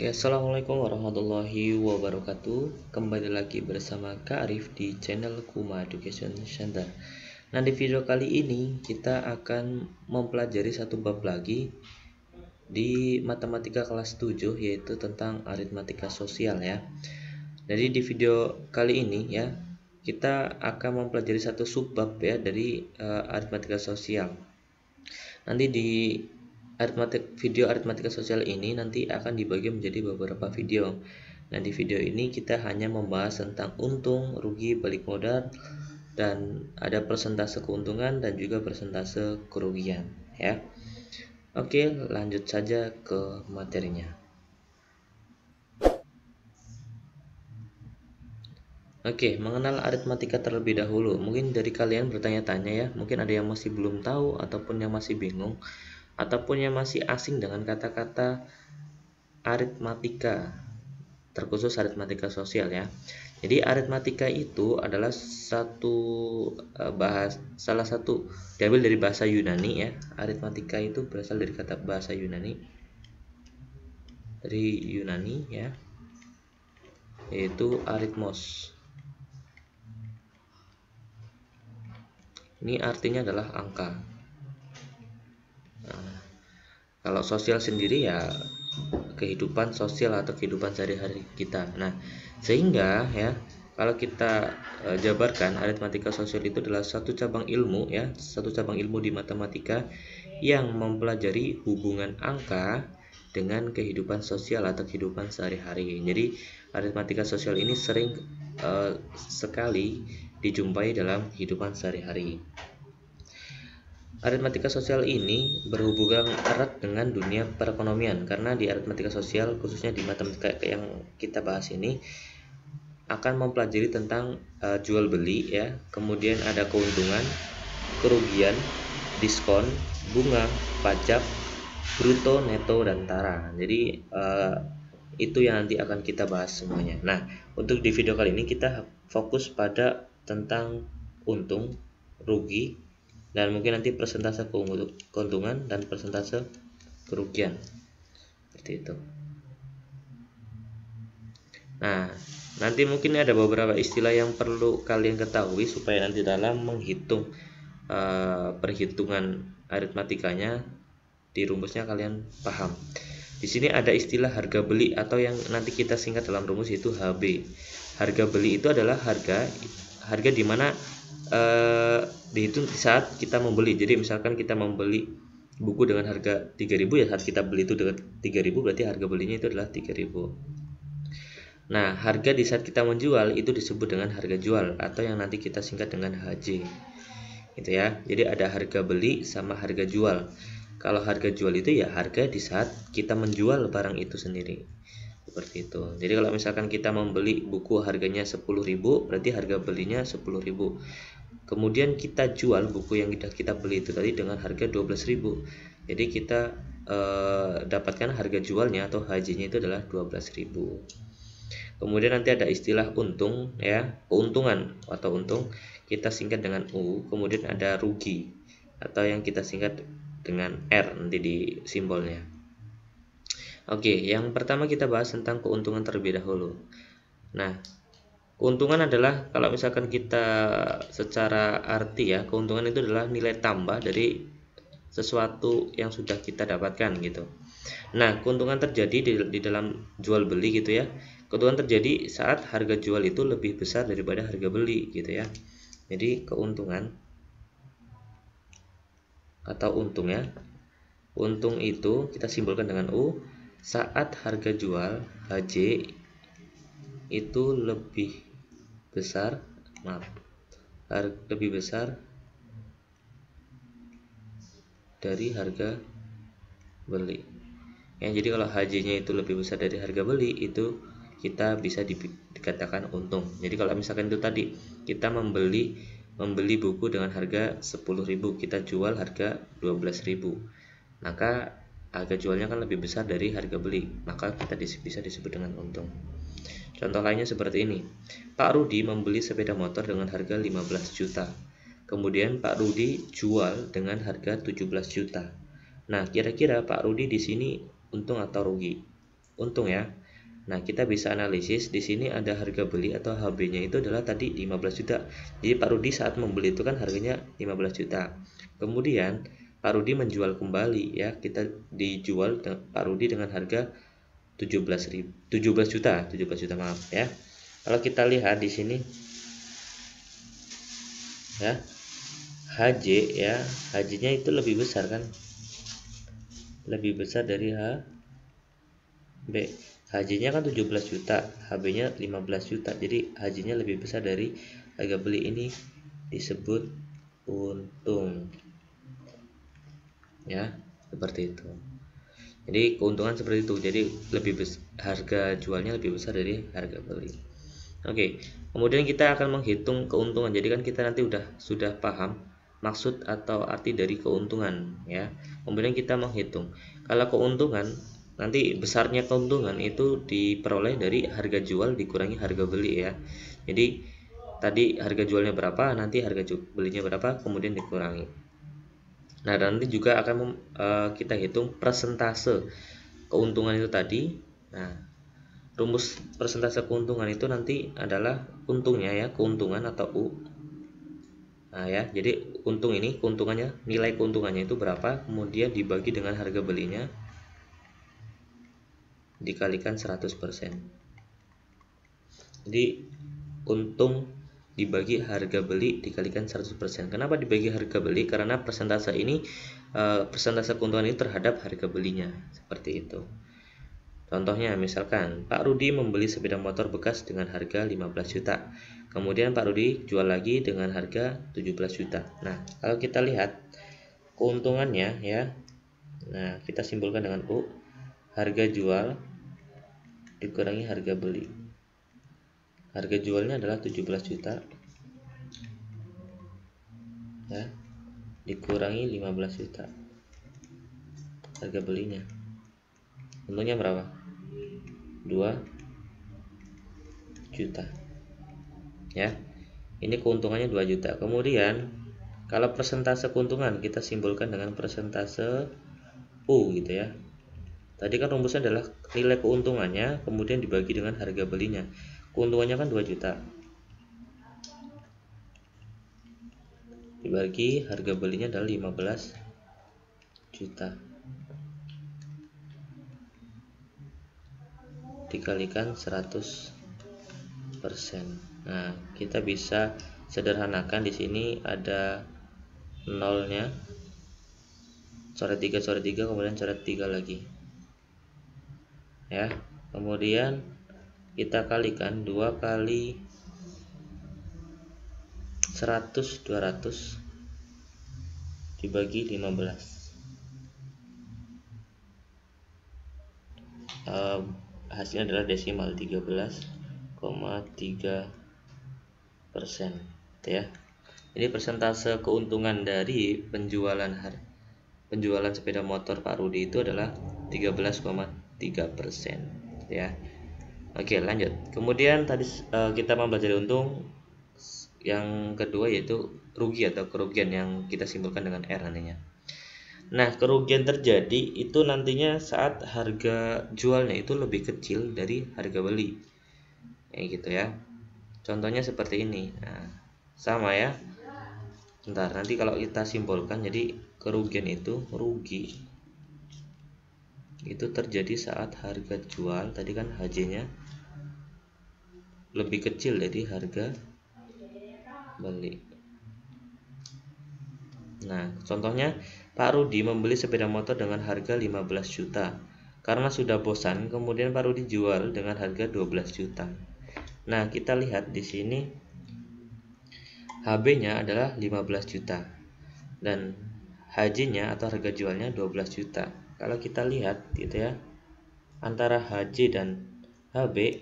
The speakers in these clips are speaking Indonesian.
Oke, assalamualaikum warahmatullahi wabarakatuh. Kembali lagi bersama Kak Arif di channel Kuma Education Center. Nah, di video kali ini kita akan mempelajari satu bab lagi di matematika kelas 7, yaitu tentang aritmatika sosial ya. Jadi di video kali ini ya, kita akan mempelajari satu subbab ya dari aritmatika sosial. Nanti di video aritmatika sosial ini nanti akan dibagi menjadi beberapa video. Nah, di video ini kita hanya membahas tentang untung, rugi, balik modal, dan ada persentase keuntungan dan juga persentase kerugian ya. Oke, lanjut saja ke materinya. Oke, mengenal aritmatika terlebih dahulu. Mungkin dari kalian bertanya-tanya ya, mungkin ada yang masih belum tahu ataupun yang masih bingung ataupun yang masih asing dengan kata-kata aritmatika, terkhusus aritmatika sosial ya. Jadi aritmatika itu adalah salah satu diambil dari bahasa Yunani ya. Aritmatika itu berasal dari kata bahasa Yunani, ya, yaitu aritmos. Ini artinya adalah angka. Nah, kalau sosial sendiri ya kehidupan sosial atau kehidupan sehari-hari kita. Nah, sehingga ya kalau kita jabarkan, aritmatika sosial itu adalah satu cabang ilmu ya, satu cabang ilmu di matematika yang mempelajari hubungan angka dengan kehidupan sosial atau kehidupan sehari-hari. Jadi aritmatika sosial ini sering sekali dijumpai dalam kehidupan sehari-hari. Aritmatika sosial ini berhubungan erat dengan dunia perekonomian, karena di aritmatika sosial, khususnya di matematika yang kita bahas ini, akan mempelajari tentang jual beli ya, kemudian ada keuntungan, kerugian, diskon, bunga, pajak, bruto, neto, dan tara. Jadi itu yang nanti akan kita bahas semuanya. Nah, untuk di video kali ini kita fokus pada tentang untung, rugi, dan mungkin nanti persentase keuntungan dan persentase kerugian, seperti itu. Nah, nanti mungkin ada beberapa istilah yang perlu kalian ketahui supaya nanti dalam menghitung perhitungan aritmatikanya di rumusnya kalian paham. Di sini ada istilah harga beli atau yang nanti kita singkat dalam rumus itu HB. Harga beli itu adalah harga di mana dihitung saat kita membeli. Jadi misalkan kita membeli buku dengan harga 3.000 ya, saat kita beli itu dengan 3.000 berarti harga belinya itu adalah 3.000. Nah, harga di saat kita menjual itu disebut dengan harga jual atau yang nanti kita singkat dengan HJ. Gitu ya. Jadi ada harga beli sama harga jual. Kalau harga jual itu ya harga di saat kita menjual barang itu sendiri. Seperti itu. Jadi kalau misalkan kita membeli buku harganya 10.000, berarti harga belinya 10.000. Kemudian kita jual buku yang kita beli itu tadi dengan harga 12.000. Jadi kita dapatkan harga jualnya atau HJ-nya itu adalah 12.000. Kemudian nanti ada istilah untung ya, keuntungan atau untung kita singkat dengan U. Kemudian ada rugi atau yang kita singkat dengan R nanti di simbolnya. Oke, yang pertama kita bahas tentang keuntungan terlebih dahulu. Nah, keuntungan adalah kalau misalkan kita secara arti ya, keuntungan itu adalah nilai tambah dari sesuatu yang sudah kita dapatkan gitu. Nah, keuntungan terjadi di dalam jual beli gitu ya. Keuntungan terjadi saat harga jual itu lebih besar daripada harga beli gitu ya. Jadi keuntungan atau untung ya. Untung itu kita simbolkan dengan U saat harga jual HJ itu lebih besar, lebih besar dari harga beli. Ya, jadi kalau HJ-nya itu lebih besar dari harga beli, itu kita bisa dikatakan untung. Jadi kalau misalkan itu tadi kita membeli buku dengan harga 10.000, kita jual harga 12.000, maka harga jualnya kan lebih besar dari harga beli, maka kita bisa disebut dengan untung. Contoh lainnya seperti ini. Pak Rudi membeli sepeda motor dengan harga 15 juta. Kemudian Pak Rudi jual dengan harga 17 juta. Nah, kira-kira Pak Rudi di sini untung atau rugi? untung ya. Nah, kita bisa analisis di sini ada harga beli atau HB-nya itu adalah tadi 15 juta. Jadi Pak Rudi saat membeli itu kan harganya 15 juta. Kemudian Pak Rudi menjual kembali ya, kita dijual Pak Rudi dengan harga 17 juta maaf ya. Kalau kita lihat di sini ya, HJ ya, HJ-nya itu lebih besar kan? Lebih besar dari HB. HJ-nya kan 17 juta, HB-nya 15 juta. Jadi HJ-nya lebih besar dari harga beli, ini disebut untung. Ya, seperti itu. Jadi keuntungan seperti itu. Jadi harga jualnya lebih besar dari harga beli. Oke, kemudian kita akan menghitung keuntungan. Jadi kan kita nanti sudah paham maksud atau arti dari keuntungan ya. Kemudian kita menghitung. Kalau keuntungan, nanti besarnya keuntungan itu diperoleh dari harga jual dikurangi harga beli ya. Jadi tadi harga jualnya berapa, nanti harga belinya berapa, kemudian dikurangi. Nah, nanti juga akan kita hitung persentase keuntungan itu tadi. Nah, rumus persentase keuntungan itu nanti adalah untungnya ya, keuntungan atau U. Nah ya, jadi untung ini keuntungannya, nilai keuntungannya itu berapa, kemudian dibagi dengan harga belinya dikalikan 100%. Jadi untung dibagi harga beli dikalikan 100%. Kenapa dibagi harga beli? Karena persentase ini persentase keuntungan ini terhadap harga belinya, seperti itu. Contohnya misalkan Pak Rudi membeli sepeda motor bekas dengan harga 15 juta. Kemudian Pak Rudi jual lagi dengan harga 17 juta. Nah, kalau kita lihat keuntungannya ya. Nah, kita simpulkan dengan U. Harga jual dikurangi harga beli. Harga jualnya adalah 17 juta. Ya. Dikurangi 15 juta. Harga belinya. Untungnya berapa? 2 juta ya, ini keuntungannya 2 juta. Kemudian kalau persentase keuntungan kita simpulkan dengan persentase U gitu ya. Tadi kan rumusnya adalah nilai keuntungannya kemudian dibagi dengan harga belinya. Keuntungannya kan 2 juta dibagi harga belinya adalah 15 juta dikalikan 100%. Nah, kita bisa sederhanakan di sini ada nolnya, coret 3 kemudian coret 3 lagi. Ya. Kemudian kita kalikan 2 kali 100 200 dibagi 15. Hasilnya adalah desimal 13,3% ya. Jadi persentase keuntungan dari penjualan sepeda motor Pak Rudi itu adalah 13,3% ya. Oke, lanjut. Kemudian tadi kita mempelajari untung. Yang kedua yaitu rugi atau kerugian yang kita simpulkan dengan R nantinya. Nah, kerugian terjadi itu nantinya saat harga jualnya itu lebih kecil dari harga beli. Kayak gitu ya. Contohnya seperti ini. Nah, sama ya. Bentar, nanti kalau kita simpulkan, jadi kerugian itu rugi itu terjadi saat harga jual tadi kan HJ-nya lebih kecil dari harga beli. Nah, contohnya Pak Rudi membeli sepeda motor dengan harga 15 juta. Karena sudah bosan, kemudian Pak Rudi jual dengan harga 12 juta. Nah, kita lihat di sini HB-nya adalah 15 juta dan HJ-nya atau harga jualnya 12 juta. Kalau kita lihat gitu ya, antara HJ dan HB,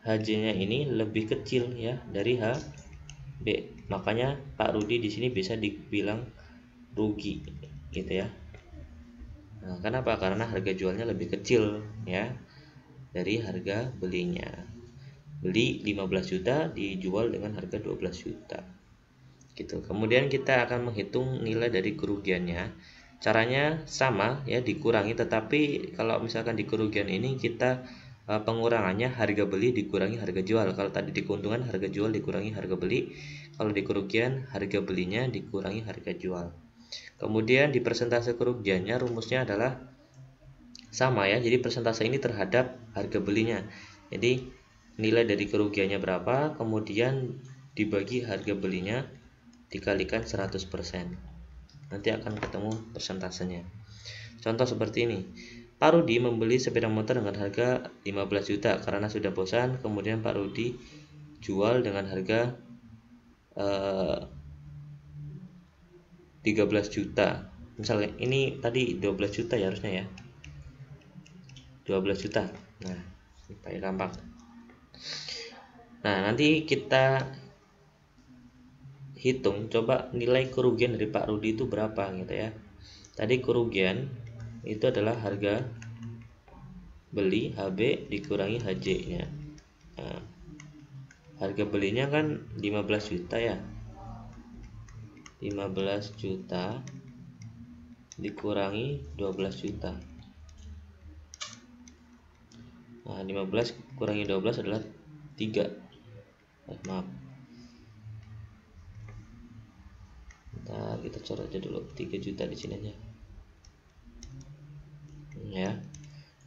HJ-nya ini lebih kecil ya dari HB. Makanya Pak Rudi di sini bisa dibilang rugi gitu ya. Nah, kenapa? Karena harga jualnya lebih kecil ya dari harga belinya. Beli 15 juta dijual dengan harga 12 juta. Gitu. Kemudian kita akan menghitung nilai dari kerugiannya. Caranya sama ya, dikurangi, tetapi kalau misalkan di kerugian ini kita pengurangannya harga beli dikurangi harga jual. Kalau tadi di keuntungan harga jual dikurangi harga beli, kalau di kerugian harga belinya dikurangi harga jual. Kemudian di persentase kerugiannya rumusnya adalah sama ya, jadi persentase ini terhadap harga belinya. Jadi nilai dari kerugiannya berapa, kemudian dibagi harga belinya dikalikan 100%. Nanti akan ketemu persentasenya. Contoh seperti ini. Pak Rudi membeli sepeda motor dengan harga 15 juta karena sudah bosan. Kemudian Pak Rudi jual dengan harga 13 juta. Misalnya ini tadi 12 juta ya harusnya ya. 12 juta. Nah, ini pakai gampang. Nah, nanti kita hitung coba nilai kerugian dari Pak Rudi itu berapa gitu ya. Tadi kerugian itu adalah harga beli HB dikurangi HJ nya. Nah, harga belinya kan 15 juta ya, 15 juta dikurangi 12 juta. Nah, 15 kurangi 12 adalah 3. Maaf, nah, kita coret aja dulu 3 juta di sini aja ya.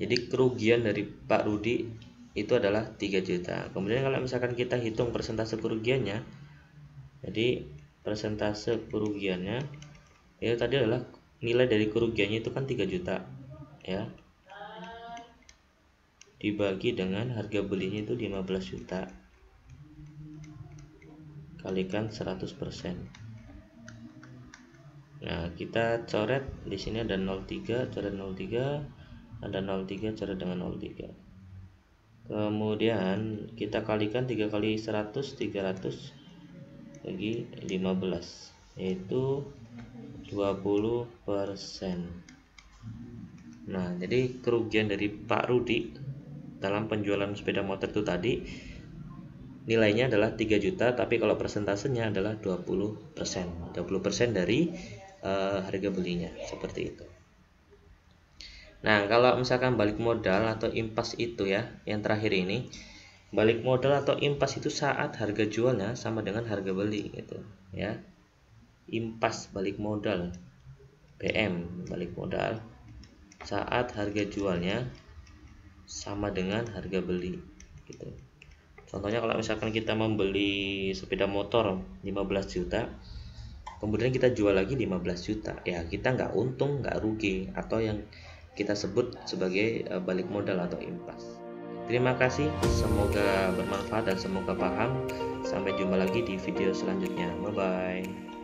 Jadi kerugian dari Pak Rudi itu adalah 3 juta. Kemudian kalau misalkan kita hitung persentase kerugiannya, jadi persentase kerugiannya itu tadi adalah nilai dari kerugiannya itu kan 3 juta ya, dibagi dengan harga belinya itu 15 juta kalikan 100%. Nah, kita coret di sini ada 03, coret 03, ada 03, coret dengan 03. Kemudian kita kalikan 3 kali 100, 300 bagi 15, yaitu 20%. Nah, jadi kerugian dari Pak Rudi dalam penjualan sepeda motor itu tadi nilainya adalah 3 juta, tapi kalau persentasenya adalah 20%. 20% dari harga belinya, seperti itu. Nah, kalau misalkan balik modal atau impas itu ya, yang terakhir ini, balik modal atau impas itu saat harga jualnya sama dengan harga beli gitu ya. Impas balik modal, BM balik modal saat harga jualnya sama dengan harga beli gitu. Contohnya kalau misalkan kita membeli sepeda motor 15 juta, kemudian kita jual lagi 15 juta, ya kita nggak untung, nggak rugi, atau yang kita sebut sebagai balik modal atau impas. Terima kasih, semoga bermanfaat dan semoga paham. Sampai jumpa lagi di video selanjutnya. Bye bye.